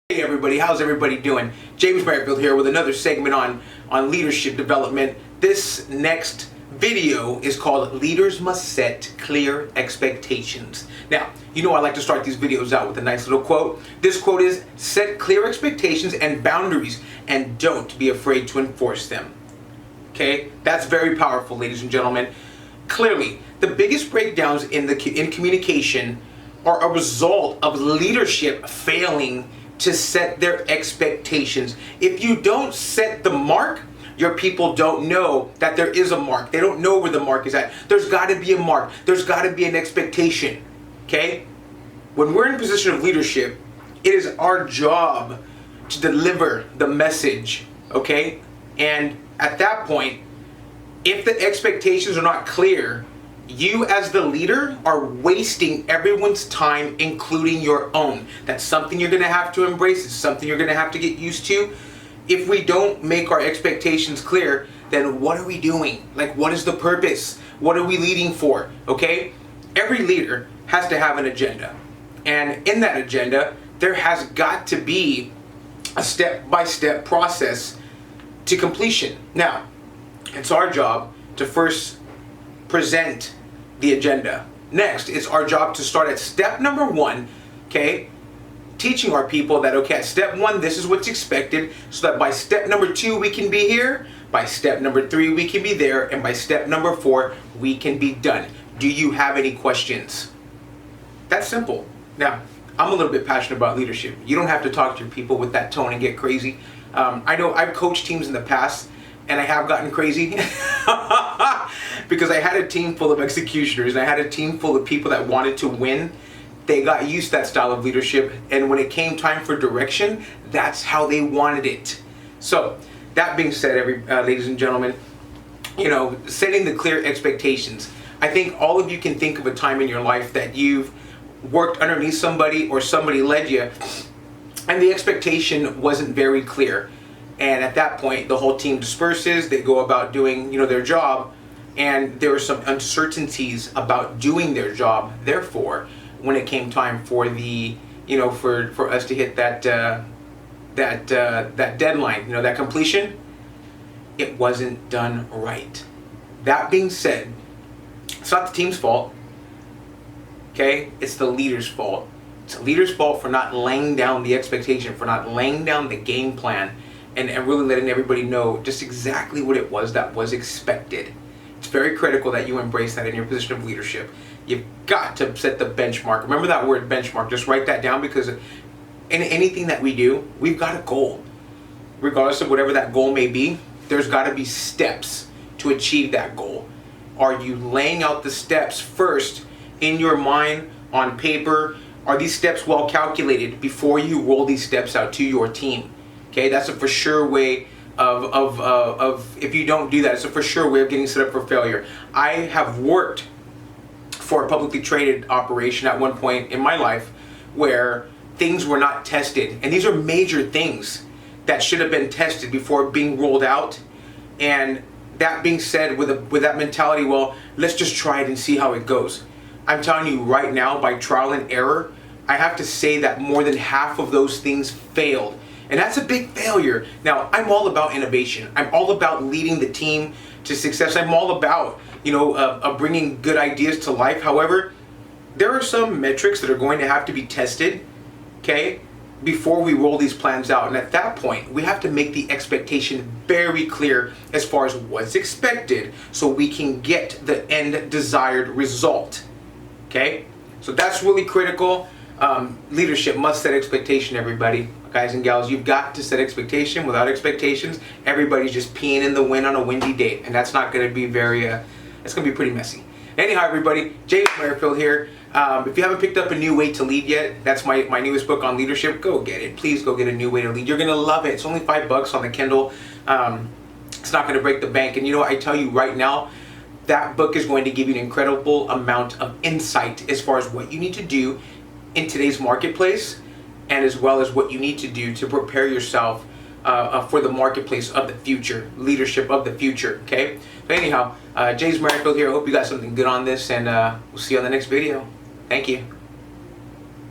Hey everybody, how's everybody doing? James Merrifield here with another segment on leadership development. This next video is called Leaders Must Set Clear Expectations. Now, you know I like to start these videos out with a nice little quote. This quote is, set clear expectations and boundaries and don't be afraid to enforce them. Okay, that's very powerful, ladies and gentlemen. Clearly, the biggest breakdowns in communication are a result of leadership failing to set their expectations. If you don't set the mark, your people don't know that there is a mark. They don't know where the mark is at. There's got to be a mark. There's got to be an expectation. Okay? When we're in a position of leadership, it is our job to deliver the message. Okay? And at that point, if the expectations are not clear, you as the leader are wasting everyone's time, including your own. That's something you're going to have to embrace. It's something you're going to have to get used to. If we don't make our expectations clear, then what are we doing? Like, what is the purpose? What are we leading for? Okay? Every leader has to have an agenda. And in that agenda, there has got to be a step-by-step process to completion. Now, it's our job to first present the agenda. Next, it's our job to start at step number one, okay? Teaching our people that, okay, at step one, this is what's expected, so that by step number two, we can be here, by step number three, we can be there, and by step number four, we can be done. Do you have any questions? That's simple. Now, I'm a little bit passionate about leadership. You don't have to talk to your people with that tone and get crazy. I know I've coached teams in the past, and I have gotten crazy because I had a team full of executioners and I had a team full of people that wanted to win. They got used to that style of leadership, and when it came time for direction, that's how they wanted it. So that being said, ladies and gentlemen, you know, setting the clear expectations. I think all of you can think of a time in your life that you've worked underneath somebody or somebody led you and the expectation wasn't very clear. And at that point, the whole team disperses. They go about doing, their job, and there were some uncertainties about doing their job. Therefore, when it came time for the, for us to hit that deadline, that completion, it wasn't done right. That being said, it's not the team's fault. Okay, it's the leader's fault. It's the leader's fault for not laying down the expectation, for not laying down the game plan. And really letting everybody know just exactly what it was that was expected. It's very critical that you embrace that in your position of leadership. You've got to set the benchmark. Remember that word benchmark. Just write that down, because in anything that we do, we've got a goal. Regardless of whatever that goal may be, there's got to be steps to achieve that goal. Are you laying out the steps first in your mind, on paper? Are these steps well calculated before you roll these steps out to your team? Okay, that's a for sure way of if you don't do that, it's a for sure way of getting set up for failure. I have worked for a publicly traded operation at one point in my life where things were not tested. And these are major things that should have been tested before being rolled out. And that being said, with that mentality, well, let's just try it and see how it goes. I'm telling you right now, by trial and error, I have to say that more than half of those things failed. And that's a big failure. Now, I'm all about innovation. I'm all about leading the team to success. I'm all about, bringing good ideas to life. However, there are some metrics that are going to have to be tested, okay, before we roll these plans out. And at that point, we have to make the expectation very clear as far as what's expected so we can get the end desired result, okay? So that's really critical. Leadership must set expectation, everybody. Guys and gals, you've got to set expectation. Without expectations, everybody's just peeing in the wind on a windy day, and that's not going to be it's going to be pretty messy. Anyhow, everybody, James Merrifield here. If you haven't picked up A New Way to Lead yet, that's my newest book on leadership. Go get it. Please go get A New Way to Lead. You're going to love it. It's only $5 on the Kindle. It's not going to break the bank. And I tell you right now, that book is going to give you an incredible amount of insight as far as what you need to do in today's marketplace, and as well as what you need to do to prepare yourself for the marketplace of the future, leadership of the future, okay? But anyhow, James Merrifield here. I hope you got something good on this, and we'll see you on the next video. Thank you.